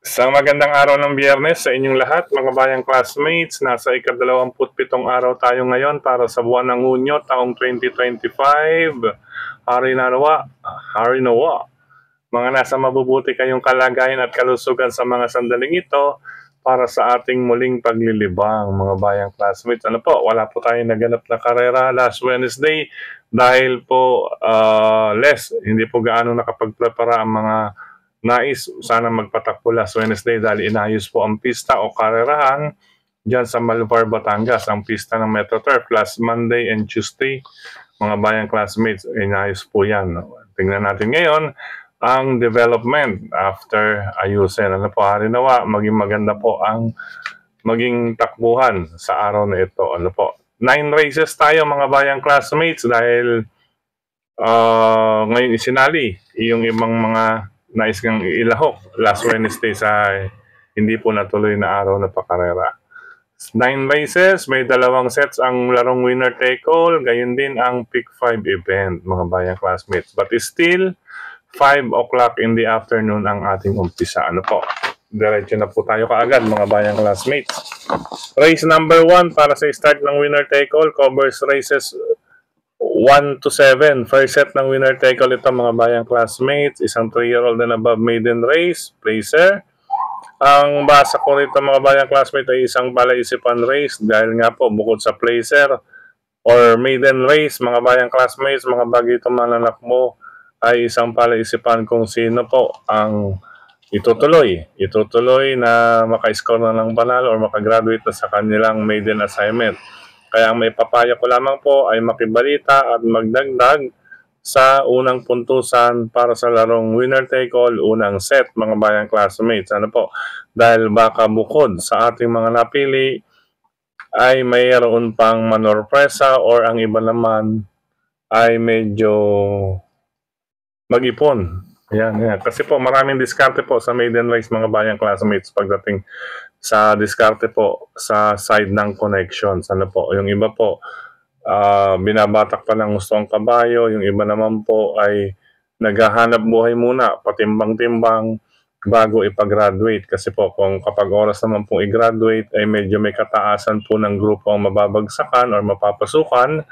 Isang magandang araw ng Biyernes sa inyong lahat, mga bayang classmates. Nasa ika-27 araw tayo ngayon para sa buwan ng Hunyo, taong 2025. Hari nawa, hari nawa. Mga nasa mabubuti kayong kalagayan at kalusugan sa mga sandaling ito para sa ating muling paglilibang, mga bayang classmates. Ano po, wala po tayong naganap na karera last Wednesday dahil po hindi po gaano nakapagprepara ang mga nais sana magpatakbo last Wednesday dahil inayos po ang pista o karerahan dyan sa Malvar, Batangas, ang pista ng MetroTurf last Monday and Tuesday. Mga bayang classmates, inayos po yan. Tingnan natin ngayon ang development after ayusin. Ano po, hari nawa, maging maganda po ang maging takbuhan sa araw na ito. Ano po, 9 races tayo mga bayang classmates dahil ngayon isinali yung ibang mga nais kang ilahok last Wednesday sa hindi po natuloy na araw na pakarera. 9 races, may 2 sets ang larong winner take all, gayon din ang pick 5 event, mga bayang classmates. But still, 5 o'clock in the afternoon ang ating umpisa. Ano po? Diretso na po tayo kaagad, mga bayang classmates. Race number 1 para sa start ng winner take all covers races 1 to 7. First set ng winner take all ito, mga bayang classmates. Isang 3-year-old and above maiden race, Placer. Ang basa ko rito mga bayang classmates ay isang palaisipan race dahil nga po bukod sa Placer or maiden race, mga bayang classmates, mga bagitong mananakbo ay isang palaisipan kung sino po ang itutuloy na maka-score na ng panalo or makagraduate na sa kanilang maiden assignment. Kaya ang may papaya ko lamang po ay makibalita at magdagdag sa unang puntusan para sa larong winner take all, unang set, mga bayang classmates. Ano po? Dahil baka bukod sa ating mga napili ay mayroon pang manorpresa or ang iba naman ay medyo mag-ipon. Yan. Kasi po maraming diskarte po sa maiden race, mga bayang classmates, pagdating sa diskarte po sa side ng connections. Ano po, yung iba po binabatak pa ng gusto ang kabayo, yung iba naman po ay naghahanap buhay muna, patimbang-timbang bago ipag-graduate. Kasi po kung kapag oras naman pong i-graduate ay medyo may kataasan po ng grupo ang mababagsakan or mapapasukan,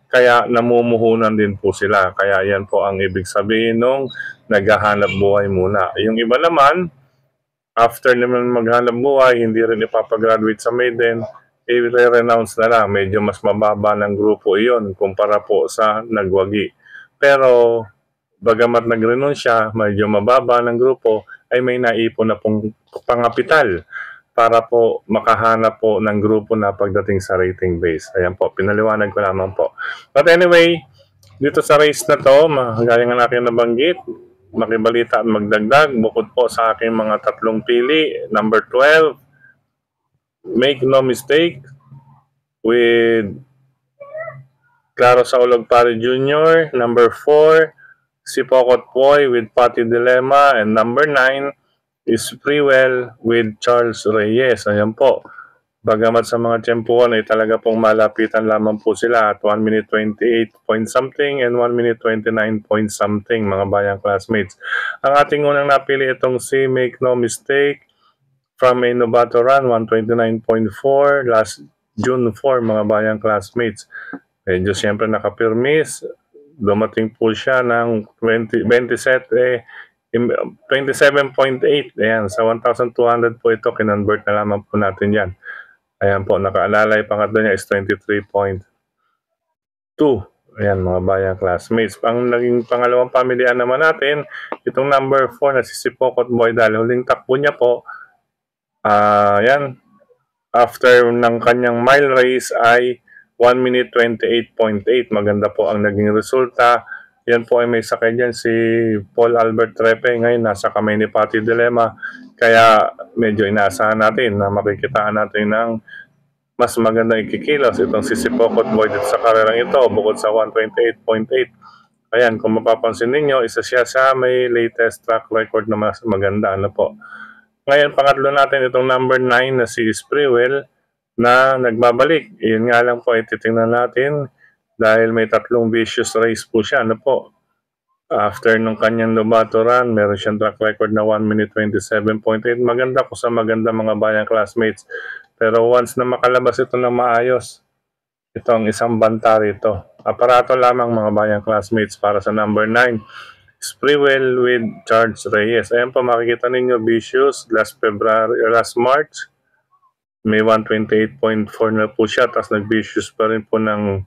kaya namumuhunan din po sila. Kaya yan po ang ibig sabihin nung naghahanap buhay muna. Yung iba naman, after naman maghanap buhay, hindi rin ipapag-graduate sa maiden, i-renounce na lang. Medyo mas mababa ng grupo iyon kumpara po sa nagwagi. Pero bagamat nag-renounce siya, medyo mababa ng grupo, ay may naipon na pong pangapital para po makahanap po ng grupo na pagdating sa rating base. Ayan po, pinaliwanag ko lamang po. But anyway, dito sa race na to, gaya nga natin nabanggit, makibalita at magdagdag, bukod po sa aking mga 3 pili. Number 12, Make No Mistake with Claro Saulog Pare Jr. Number 4, Si Pokot Boy with Pati Dilemma. And number 9 is Free Well with Charles Reyes. Ayan po. Bagamat sa mga tiyempuan ay talaga pong malapitan lamang po sila at 1 minute 28 point something and 1 minute 29 point something, mga bayang classmates. Ang ating unang napili itong si Make No Mistake from a Novato Run, 129.4 last June 4, mga bayang classmates. Medyo siyempre nakapirmis. Dumating po siya ng 27.8. Ayan, sa 1,200 po ito, kinonvert na lamang po natin yan. Ayan po, nakaalalay, pangatlo niya is 23.2. Ayan, mga bayang classmates. Ang naging pangalawang pamilyan naman natin, itong number 4 na si Pokot Boy, dahil huling takbo niya po, ayan, after ng kanyang mile race ay 1 minute 28.8. Maganda po ang naging resulta. Yan po ay may sakay dyan si Paul Albert Trepe. Ngayon nasa kamay ni Pati Dilemma. Kaya medyo inaasahan natin na makikitaan natin ng mas magandang ikikilos itong si Pokot Boy dito sa karerang ito bukod sa 128.8. Ayan, kung mapapansin ninyo, isa siya sa may latest track record na mas maganda. Ano po? Ngayon, pangatlo natin itong number 9 na si Sprewell na nagbabalik. Yun nga lang po ay titingnan natin dahil may 3 vicious race po siya. Ano po? After nung kanyang Lobato run, meron siyang track record na 1 minute 27.8. Maganda ko sa maganda mga bayang classmates. Pero once na makalabas ito ng maayos, ito ang isang banta rito. Aparato lamang mga bayang classmates para sa number 9. Sprewell with Charles Reyes. Ayan po makikita ninyo, Vicious, last March, may 128.4 na po siya, tapos nag-Vicious pa rin po ng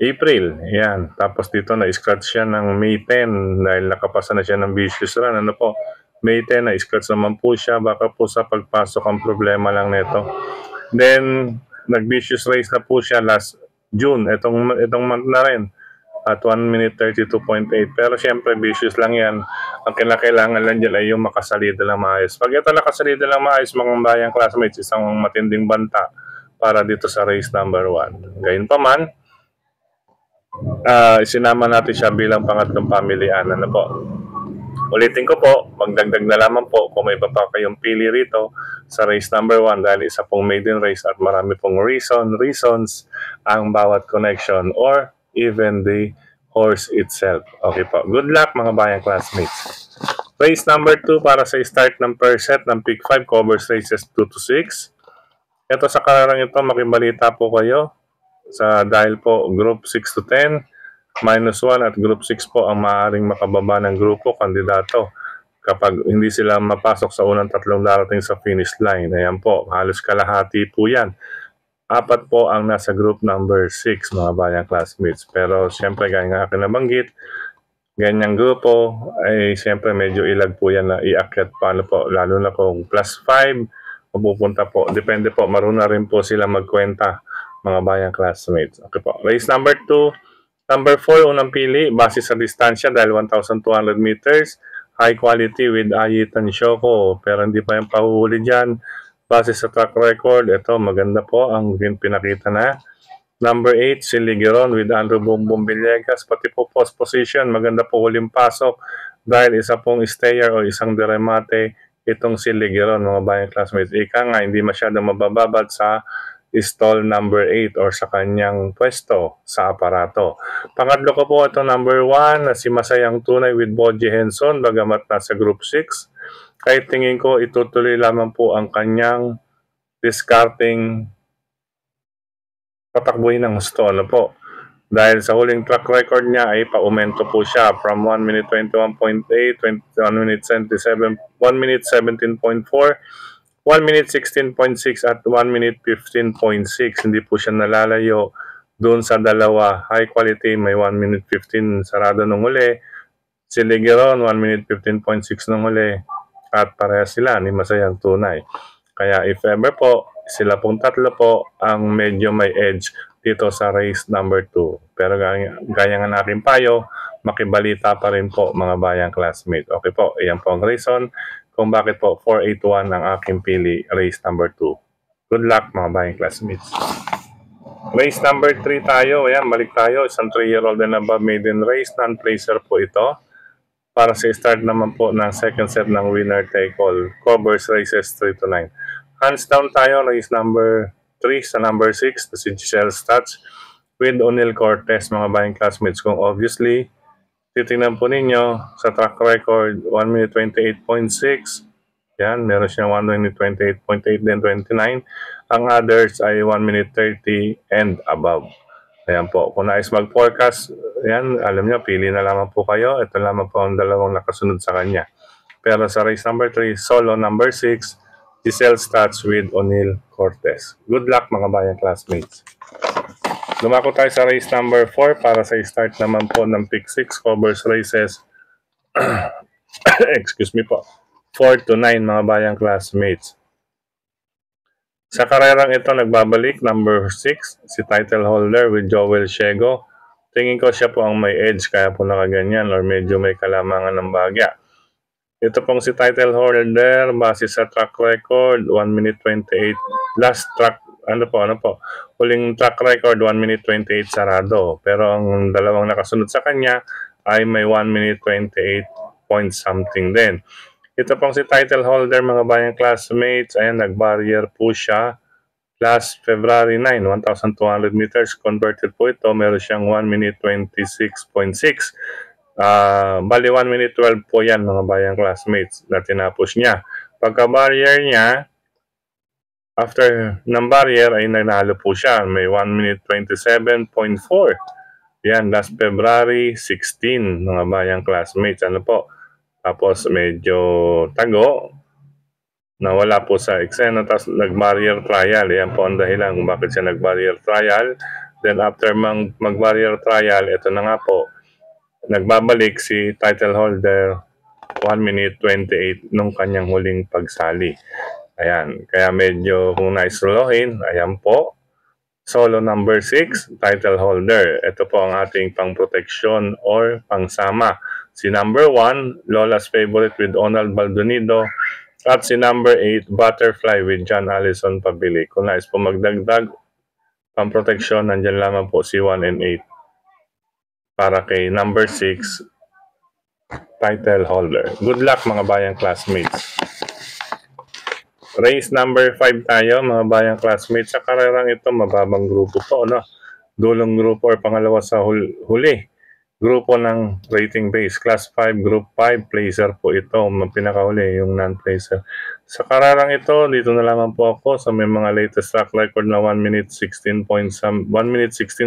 April, yan. Tapos dito na-scratch siya ng May 10 dahil nakapasa na siya ng vicious run. Ano po, May 10 na-scratch naman po siya. Baka po sa pagpasok ang problema lang nito. Then, nag-vicious race na po siya last June. Itong month na rin at 1 minute 32.8. Pero syempre, vicious lang yan. Ang kailangan lang dyan ay yung makasalida lang maayos. Pag ito nakasalida lang maayos, mga bayang classmates, isang matinding banta para dito sa race number 1. Gayunpaman, isinama natin siya bilang pangatlong pamilihan. Ano po? Ulitin ko po, magdagdag na lamang po kung may iba pa kayong pili rito sa race number 1 dahil isa pong maiden race at marami pong reasons ang bawat connection or even the horse itself. Okay po. Good luck mga bayang classmates. Race number 2 para sa start ng per set ng Pick 5 covers races 2 to 6. Ito sa kararang ito, makibalita po kayo sa dahil po group 6 to 10 -1 at group 6 po ang maaaring makababa ng grupo kandidato kapag hindi sila mapasok sa unang tatlong darating sa finish line. Ayan po, halos kalahati po yan. 4 po ang nasa group number 6 mga bayang classmates. Pero siyempre gaya nga akin nabanggit, ganyang grupo ay siyempre medyo ilag po yan na iakyat paano po, lalo na kung +5 mapupunta po. Depende po, marunong rin po sila magkwenta mga bayang classmates. Okay po. Race number 2. Number 4, unang pili, base sa distansya dahil 1,200 meters. High quality with Ayitan Shoko. Pero hindi pa yung pahuhuli dyan. Base sa track record, ito maganda po ang pinakita na. Number 8, si Ligeron with Andrew Bumbum Villegas. Pati po post position, maganda po huling pasok. Dahil isa pong stayer o isang deremate, itong si Ligeron, mga bayang classmates. Ika nga, hindi masyadong mabababad sa stall number 8 or sa kanyang pwesto sa aparato. Pangatlo ko po ito number 1 na si Masayang Tunay with Boji Henson bagamat nasa group 6. Kahit tingin ko itutuloy lamang po ang kanyang discarding patakbuhin ng gusto. Ano po? Dahil sa huling track record niya ay paumento po siya from 1 minute 21.8, 1 minute 77, 1 minute 17.4, 1 minute 16.6 at 1 minute 15.6. Hindi po siya nalalayo doon sa dalawa. High quality, may 1 minute 15 sarado nung huli. Si Ligeron, 1 minute 15.6 nung huli. At pareha sila ni Masayang Tunay. Kaya if ever po, sila pong tatlo po ang medyo may edge dito sa race number 2. Pero gaya nga natin payo, makibalita pa rin po mga bayang classmate. Okay po, iyan po ang reason kung bakit po 481 ang aking pili race number 2. Good luck mga bayang classmates. Race number 3 tayo. Ayan, balik tayo. Isang 3-year-old and above maiden race. Non-placer po ito. Para sa start naman po ng second set ng winner take all. Covers races 3 to 9. Hands down tayo. Race number 3 sa number 6. Si Giselle Stats with O'Neil Cortez mga bayang classmates. Kung obviously titingnan po ninyo sa track record, 1 minute 28.6. Yan, meron siyang 1 minute 28.8 then 29. Ang others ay 1 minute 30 and above. Ayan po, kung nais mag-forecast, yan, alam nyo, pili na lamang po kayo. Ito lamang po ang dalawang nakasunod sa kanya. Pero sa race number 3, solo number 6, Giselle Stats with O'Neil Cortez. Good luck mga bayang classmates. Lumako tayo sa race number 4 para sa start naman po ng Pick 6 covers races. Excuse me po. 4 to 9 mga bayang classmates. Sa karerang ito nagbabalik number 6 si title holder with Joel Shego. Tingin ko siya po ang may edge kaya po nakaganyan or medyo may kalamangan ng bagya. Ito pong si title holder base sa track record 1 minute 28 last track ano po, huling track record 1 minute 28 sarado. Pero ang dalawang nakasunod sa kanya ay may 1 minute 28 point something din. Ito pong si title holder mga bayang classmates, ayan nag-barrier po siya last February 9, 1,200 meters converted po ito. Meron siyang 1 minute 26.6. Bali 1 minute 12 po yan mga bayang classmates na tinapos niya. Pagka barrier niya, after ng barrier ay nanalo po siya. May 1 minute 27.4. Yan, last February 16 mga bayang classmates. Ano po? Tapos medyo tago, nawala po sa eksena, tapos nag-barrier trial. Yan po ang dahilan kung bakit siya nag-barrier trial. Then after mag-barrier trial, ito na nga po, nagbabalik si title holder 1 minute 28 nung kanyang huling pagsali. Ayan, kaya medyo kung naisolohin, ayan po, solo number 6, title holder. Ito po ang ating pang-protection or pangsama. Si number 1, Lola's Favorite with Donald Baldonido. At si number 8, Butterfly with John Allison Pabili. Kung nais po magdagdag pang-protection, nandyan lamang po si 1 and 8 para kay number 6, title holder. Good luck mga bayang classmates. Race number 5 tayo mga bayang classmates. Sa karerang ito, mababang grupo po, no? Dulong grupo or pangalawa sa huli. Grupo ng rating base. Class 5, Group 5, placer po ito. Pinakahuli yung non-placer. Sa karerang ito, dito na lamang po ako sa may mga latest track record na 1 minute 16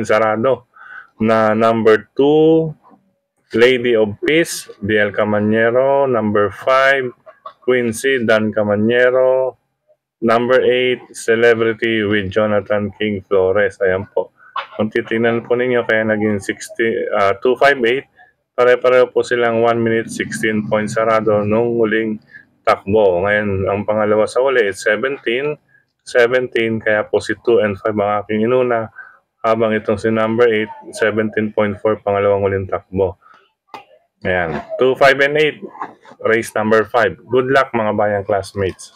sarado. Na number 2, Lady of Peace, BL Camanyero. Number 5, Quincy, Dan Camanyero. Number 8, Celebrity with Jonathan King Flores. Ayan po. Kung titingnan po ninyo, kaya naging 258. Pare-pareho po silang 1 minute 16 points sarado nung huling takbo. Ngayon, ang pangalawa sa uli is 17. Kaya po si 2 and 5 ang aking inuna. Habang itong si number 8, 17.4 pangalawang huling takbo. Ayan, 2, 5, and 8. Race number 5. Good luck mga bayang classmates.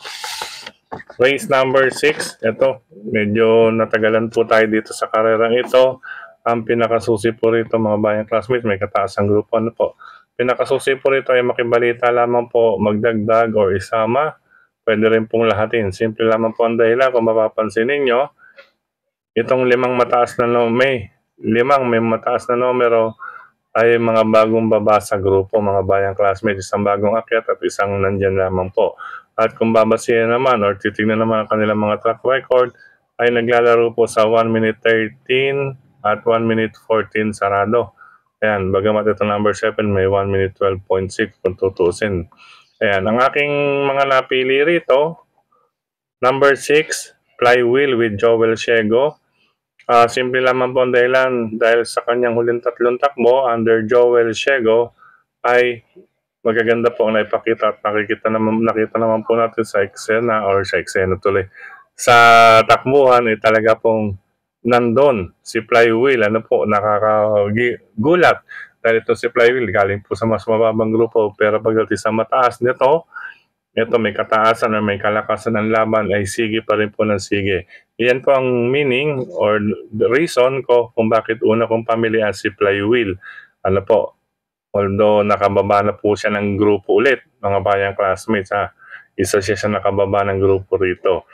Race number 6. Ito, medyo natagalan po tayo dito sa karerang ito. Ang pinakasusi po rito mga bayang classmates, may kataasang grupo. Ano po? Pinakasusi po rito ay makibalita lamang po, magdagdag or isama. Pwede rin pong lahatin. Simple lamang po ang dahilan kung mapapansin ninyo. Itong limang mataas na may mataas na numero ay mga bagong baba sa grupo, mga bayang classmates, isang bagong akyat at isang nandyan lamang po. At kung babasihan naman or titignan naman ang kanilang mga track record, ay naglalaro po sa 1 minute 13 at 1 minute 14 sarado. Ayan, bagamat ito number 7, may 1 minute 12.6 kung tutusin. Ayan, ang aking mga napili rito, number 6, Flywheel with Joel Ciego. Simple lamang po ang dahilan dahil sa kanyang huling tatlong takbo under Joel Ciego ay magaganda po ang naipakita at nakita naman po natin sa eksena sa takbuhan ay talaga pong nandun si Flywheel. Ano po, nakakagulat dahil ito si Flywheel galing po sa mas mababang grupo, pero pagdating sa mataas nito, ito may kataasan o may kalakasan ng laban ay sige pa rin po ng sige. Iyan po ang meaning or the reason ko kung bakit una kong pamilihan si Flywheel. Ano po, although nakababa na po siya ng grupo ulit, mga bayang classmates, isa siya nakababa ng grupo rito.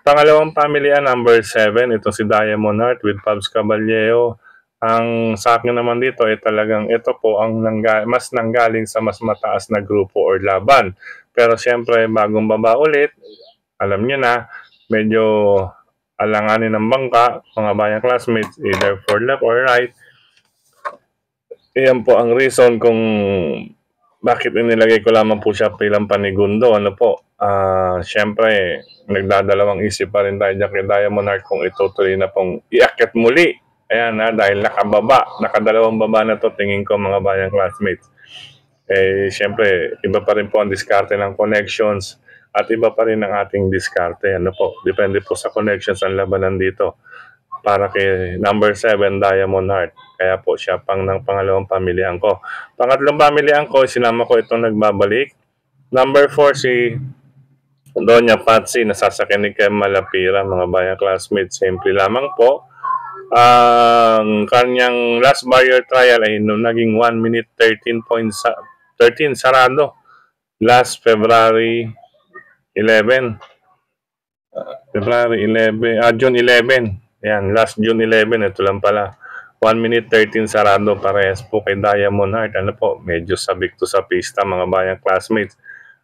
Pangalawang pamilihan, number 7, ito si Diamond Heart with Pabs Caballero. Ang sa akin naman dito ay talagang ito po ang mas nanggaling sa mas mataas na grupo or laban. Pero siyempre, bagong baba ulit, alam nyo na, medyo alanganin ng bangka, mga bayang classmates, either for left or right. Iyan po ang reason kung bakit inilagay ko lamang po siya bilang panigundo. Ano po, siyempre, nagdadalawang isip pa rin tayo dyan kay Diamond Heart kung itutuloy na pong iakyat muli. Ayan dahil nakadalawang baba na to, tingin ko mga bayang classmates. Siyempre, iba pa rin po ang diskarte ng connections at iba pa rin ang ating diskarte. Ano po, depende po sa connections ang labanan dito. Para kay number 7, Diamond Heart. Kaya po siya ng pangalawang pamilihan ko. Pangatlong pamilihan ko, sinama ko itong nagbabalik. Number 4, si Doña Patsy, nasasakyan ni Kem Malapira, mga bayang classmates. Simple lamang po. Ang kanyang last barrier trial ay naging 1 minute 13 sarado. Last February 11. June 11. Yan, last June 11, ito lang pala. 1 minute 13 sarado, parehas po kay Diamond Heart. Ano po, medyo sabik to sa pista mga bayang classmates.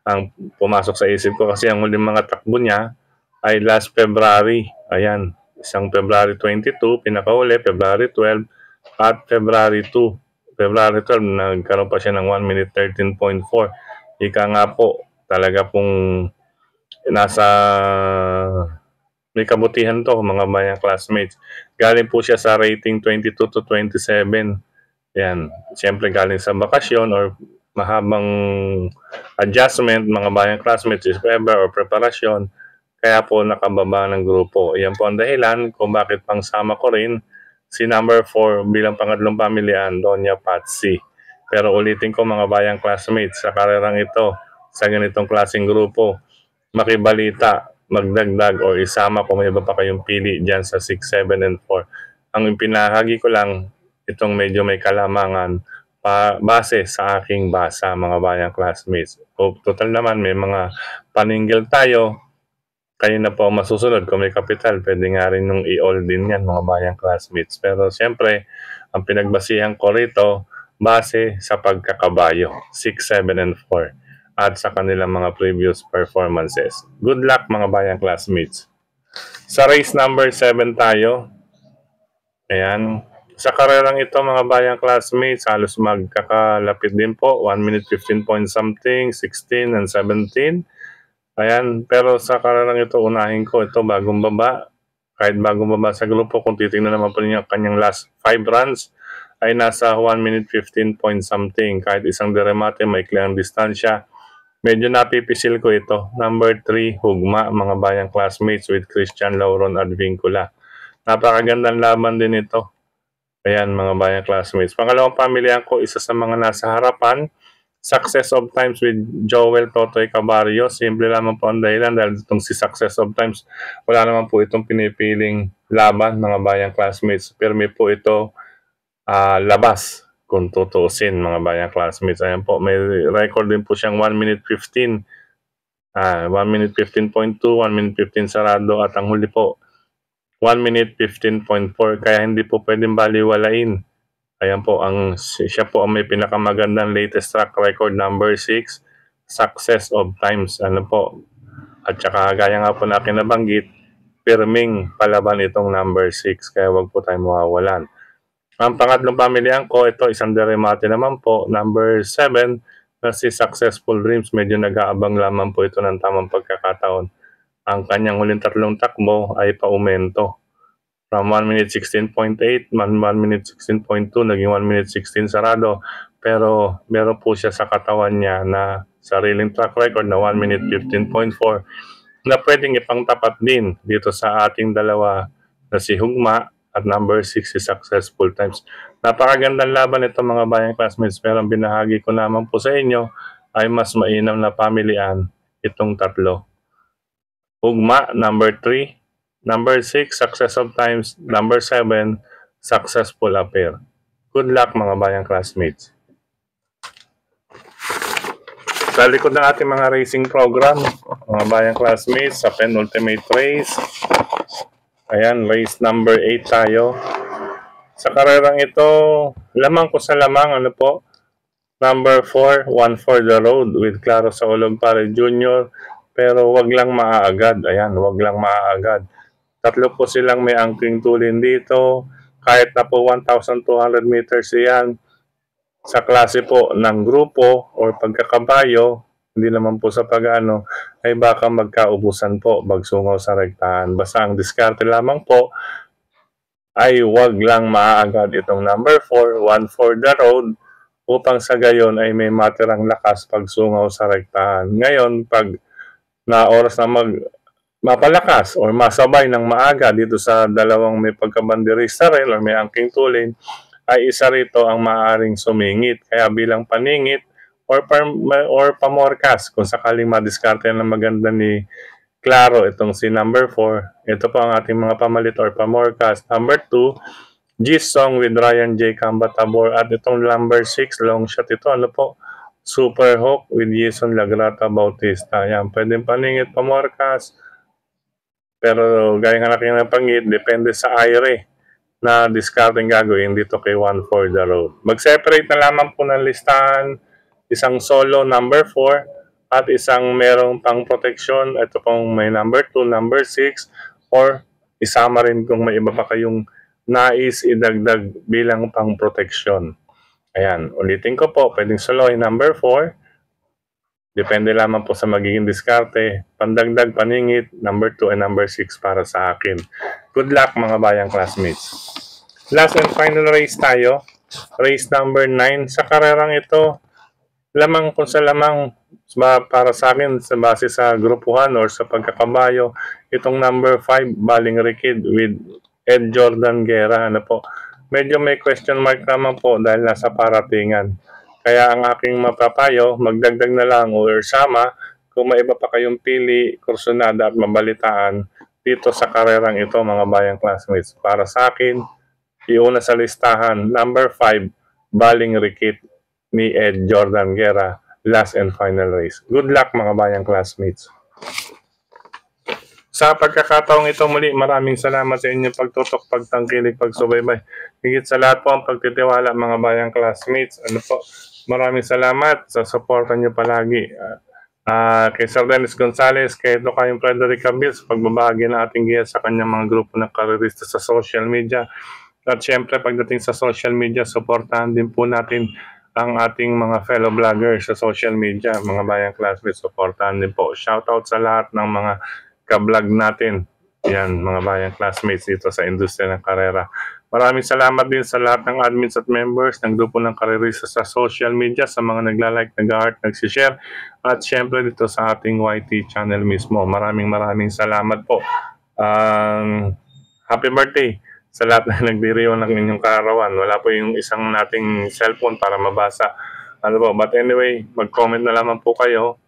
Ang pumasok sa isip ko kasi ang huling mga takbo niya ay last February. Ayan, isang February 22, pinakahuli, February 12, at February 2. February 12, nagkaroon pa siya ng 1 minute 13.4. Ika nga po, talaga pong nasa may kabutihan to mga bayang classmates. Galing po siya sa rating 22 to 27. Yan. Siyempre galing sa bakasyon or mahabang adjustment mga bayang classmates, if ever, or preparasyon. Kaya po nakababa ng grupo. Yan po ang dahilan kung bakit pangsama ko rin si number 4 bilang pangatlong pamilihan, Doña Patsy. Pero ulitin ko mga bayang classmates, sa karerang ito, sa ganitong klaseng grupo, makibalita, magdagdag o isama kung may iba pa kayong pili dyan sa 6, 7, and 4. Ang pinahagi ko lang, itong medyo may kalamangan base sa aking basa mga bayang classmates. O total naman may mga paninggil tayo, kayo na po masusunod kung may kapital, pwede nga rin nung i-all din yan mga bayang classmates. Pero siyempre, ang pinagbasihan ko rito, base sa pagkakabayo, 6, 7, and 4 at sa kanilang mga previous performances. Good luck mga bayang classmates. Sa race number 7 tayo. Ayan. Sa karerang ito mga bayang classmates, halos magkakalapit din po. 1 minute 15 point something, 16 and 17. Ayan. Pero sa karerang ito, unahin ko ito bagong baba. Kahit bagong baba sa grupo, kung titingnan naman po ninyo kanyang last 5 runs, ay nasa 1 minute 15 point something. Kahit isang deremate, may clear distansya. Medyo napipisil ko ito. Number 3, Hugma, mga bayang classmates with Christian Lauron Advincula. Napakagandang laban din ito. Ayan, mga bayang classmates. Pangalawang pamilya ko, isa sa mga nasa harapan, Success of Times with Joel Totoy Cabarrio. Simple lamang po ang dahilan dahil itong si Success of Times, wala naman po itong pinipiling laban, mga bayang classmates. Pero may po ito labas kung tutuusin mga bayang classmates. Ayan po, may record din po siyang 1 minute 15. 1 minute 15.2, 1 minute 15 sarado at ang huli po 1 minute 15.4, kaya hindi po pwedeng baliwalain. Ayan po, siya po ang may pinakamagandang latest track record, number 6, Success of Times. Ano po, at saka gaya nga po natin nabanggit, pirming palaban itong number 6, kaya wag po tayong mawawalan. Ang pangatlong pamilyan ko, ito isang deremate naman po, number 7, na si Successful Dreams. Medyo nag-aabang lamang po ito ng tamang pagkakataon. Ang kanyang huling tatlong takbo ay paumento. From 1 minute 16.8, 1 minute 16.2, naging 1 minute 16 sarado. Pero meron po siya sa katawan niya na sariling track record na 1 minute 15.4 na pwedeng ipangtapat din dito sa ating dalawa na si Hugma at number 6 si Successful Times. Napakagandang laban ito mga bayang classmates, pero ang binahagi ko naman po sa inyo ay mas mainam na pamilian itong tatlo. Hugma, number 3, number 6, Success of Times, number 7, Successful Affair. Good luck mga bayang classmates. Sa likod ng ating mga racing program, mga bayang classmates, sa penultimate race, ayan, race number 8 tayo. Sa karerang ito, lamang ko sa lamang, ano po, number 4, One for the Road with Claro Saulog Pare Jr. Pero wag lang maaagad. Ayan, wag lang maaagad. Tatlo po silang may angking tulin dito. Kahit na po 1,200 meters yan, sa klase po ng grupo or pagkakabayo, hindi naman po sa pag-ano, ay baka magkaubusan po, magsungaw sa rektahan. Basta ang diskarte lamang po ay wag lang maaagad itong number 4, One for the Road, upang sa gayon ay may matirang lakas pagsungaw sa rektahan. Ngayon, pag na oras na mapalakas or masabay ng maaga dito sa dalawang may pagkabanderista rin or may angking tulin, ay isa rito ang maaaring sumingit. Kaya bilang paningit or pamorkas, kung sakaling madiskarte na maganda ni Claro itong si number 4, ito po ang ating mga pamalit or pamorkas. Number 2, G-Song with Ryan J. Cambatabor, at itong number 6, long shot ito, ano po, Super Hawk with Jason Lagrata Bautista. Yan, pwedeng paningit, pamorkas, pero gaya nga natin napangit, depende sa aire. na discarding gagawin dito kay One for the Road. Mag-separate na lamang po ng listahan, isang solo number 4 at isang merong pang protection. Ito pong may number 2, number 6, or isama rin kung may iba pa kayong nais idagdag bilang pang protection. Ayan, ulitin ko po, pwedeng solohin number 4. Depende lamang po sa magiging diskarte. Pandagdag, paningit, number 2 and number 6 para sa akin. Good luck mga bayang classmates. Last and final race tayo. Race number 9. Sa karerang ito, lamang kung sa lamang para sa akin sa base sa grupuhan or sa pagkakabayo, itong number 5, Baling Rikid with Ed Jordan Guerra. Ano po? Medyo may question mark naman po dahil nasa paratingan. Kaya ang aking mapapayo, magdagdag na lang or sama kung may iba pa kayong pili, kursunada at mabalitaan dito sa karerang ito mga bayang classmates. Para sa akin, iuna sa listahan, number 5, Baling Rikid ni Ed Jordan Guerra, last and final race. Good luck mga bayang classmates. Sa pagkakataong ito muli, maraming salamat sa inyong pagtutok, pagtangkilik, pagsubaybay. Higit sa lahat po ang pagtitiwala mga bayang classmates. Ano po, maraming salamat sa suporta niyo palagi. Kay Sir Dennis Gonzales, kay Tokayong Frederick Cabil sa pagbabahagi ng ating giya sa kanyang mga grupo ng karerista sa social media. At syempre, pagdating sa social media, suportahan din po natin ang ating mga fellow vloggers sa social media. Mga bayang classmates, suportahan din po. Shoutout sa lahat ng mga ka-vlog natin. Yan, mga bayang classmates dito sa industriya ng karera. Maraming salamat din sa lahat ng admins at members ng grupo ng karerista sa social media, sa mga nagla-like, nag-heart, nag-share, at syempre dito sa ating YT channel mismo. Maraming salamat po. Happy birthday sa lahat na nagdiriwan ng inyong kaarawan. Wala po yung isang nating cellphone para mabasa. Ano po? But anyway, mag-comment na lamang po kayo.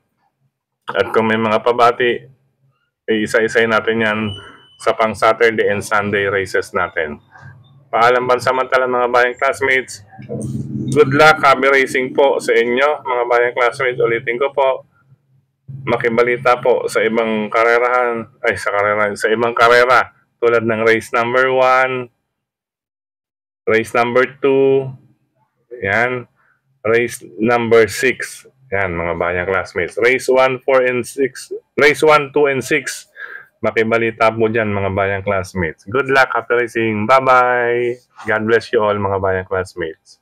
At kung may mga pabati, isa-isay natin yan sa pang Saturday and Sunday races natin. Paalam pansamantala mga bayang classmates. Good luck, happy racing po sa inyo mga bayang classmates. Ulitin ko po, makibalita po sa ibang karerahan, sa ibang karera tulad ng race number 1, race number 2, yan, race number 6. Yan, mga bayang classmates. Race 1, 4, and 6. Race 1, 2, and 6. Makibalita po dyan, mga bayang classmates. Good luck, happy racing. Bye-bye. God bless you all, mga bayang classmates.